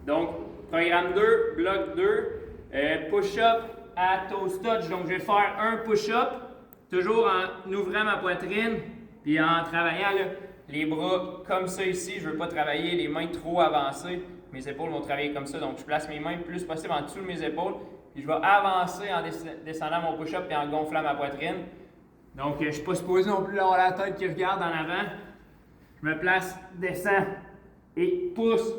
Donc, programme 2, bloc 2, push-up à toe touch. Donc, je vais faire un push-up, toujours en ouvrant ma poitrine, puis en travaillant là, les bras comme ça ici. Je ne veux pas travailler les mains trop avancées. Mes épaules vont travailler comme ça. Donc, je place mes mains le plus possible en dessous de mes épaules. Puis, je vais avancer en descendant mon push-up et en gonflant ma poitrine. Donc, je ne suis pas supposé non plus avoir la tête qui regarde en avant. Je me place, descends et pousse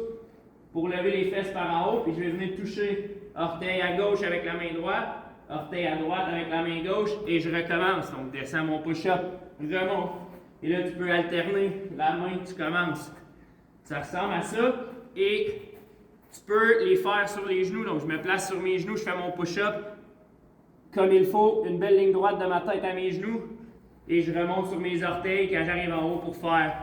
pour lever les fesses par en haut. Puis, je vais venir toucher orteil à gauche avec la main droite, orteil à droite avec la main gauche et je recommence. Donc, descends mon push-up, remonte. Et là, tu peux alterner la main, tu commences. Ça ressemble à ça. Et tu peux les faire sur les genoux. Donc, je me place sur mes genoux, je fais mon push-up comme il faut, une belle ligne droite de ma tête à mes genoux. Et je remonte sur mes orteils quand j'arrive en haut pour faire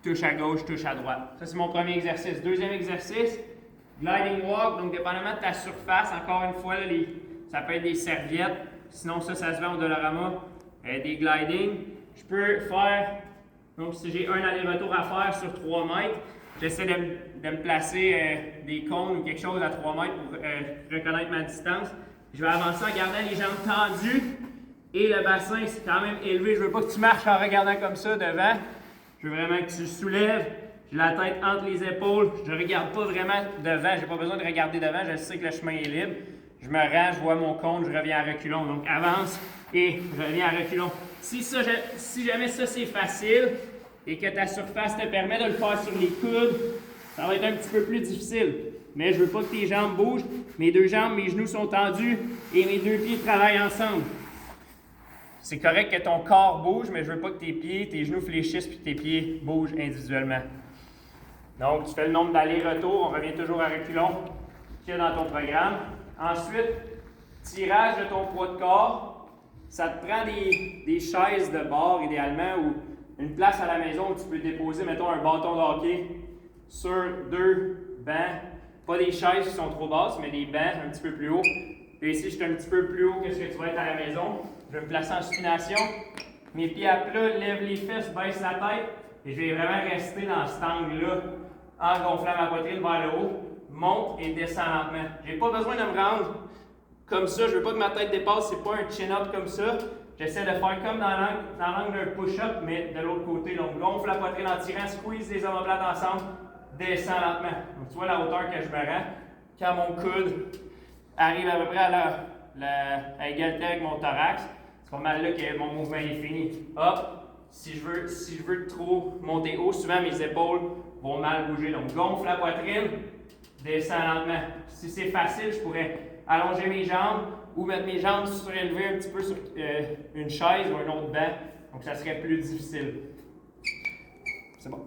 touche à gauche, touche à droite. Ça, c'est mon premier exercice. Deuxième exercice, gliding walk. Donc, dépendamment de ta surface, encore une fois, là, ça peut être des serviettes. Sinon, ça se vend au Dollarama. Des gliding. Je peux faire, donc si j'ai un aller-retour à faire sur 3 mètres, j'essaie de me placer des cônes ou quelque chose à 3 mètres pour reconnaître ma distance. Je vais avancer en gardant les jambes tendues et le bassin, c'est quand même élevé. Je ne veux pas que tu marches en regardant comme ça devant. Je veux vraiment que tu soulèves. J'ai la tête entre les épaules. Je ne regarde pas vraiment devant. Je n'ai pas besoin de regarder devant. Je sais que le chemin est libre. Je me rends, je vois mon cône, je reviens à reculons. Donc avance et je reviens à reculons. Si jamais ça c'est facile et que ta surface te permet de le faire sur les coudes, ça va être un petit peu plus difficile. Mais je ne veux pas que tes jambes bougent. Mes deux jambes, mes genoux sont tendus et mes deux pieds travaillent ensemble. C'est correct que ton corps bouge, mais je ne veux pas que tes pieds, tes genoux fléchissent et que tes pieds bougent individuellement. Donc, tu fais le nombre d'allers-retours. On revient toujours à reculons qu'il y a dans ton programme. Ensuite, tirage de ton poids de corps. Ça te prend des chaises de bord, idéalement, ou une place à la maison où tu peux déposer, mettons, un bâton de hockey sur 2 bancs. Pas des chaises qui sont trop basses, mais des bancs un petit peu plus haut. Et ici, je suis un petit peu plus haut que ce que tu vas être à la maison. Je vais me placer en supination. Mes pieds à plat, lève les fesses, baisse la tête. Et je vais vraiment rester dans cet angle-là, en gonflant ma poitrine vers le haut. Monte et descends lentement. Je n'ai pas besoin de me rendre comme ça. Je ne veux pas que ma tête dépasse. Ce n'est pas un chin-up comme ça. J'essaie de faire comme dans l'angle d'un push-up, mais de l'autre côté. Donc, gonfle la poitrine en tirant, squeeze les omoplates ensemble. Descends lentement. Donc, tu vois la hauteur que je me rends. Quand mon coude arrive à peu près à égalité avec mon thorax, c'est pas mal là que mon mouvement est fini. Hop! Si je veux trop monter haut, souvent mes épaules vont mal bouger. Donc, gonfle la poitrine, descends lentement. Si c'est facile, je pourrais allonger mes jambes ou mettre mes jambes surélevées un petit peu sur une chaise ou un autre banc. Donc, ça serait plus difficile. C'est bon.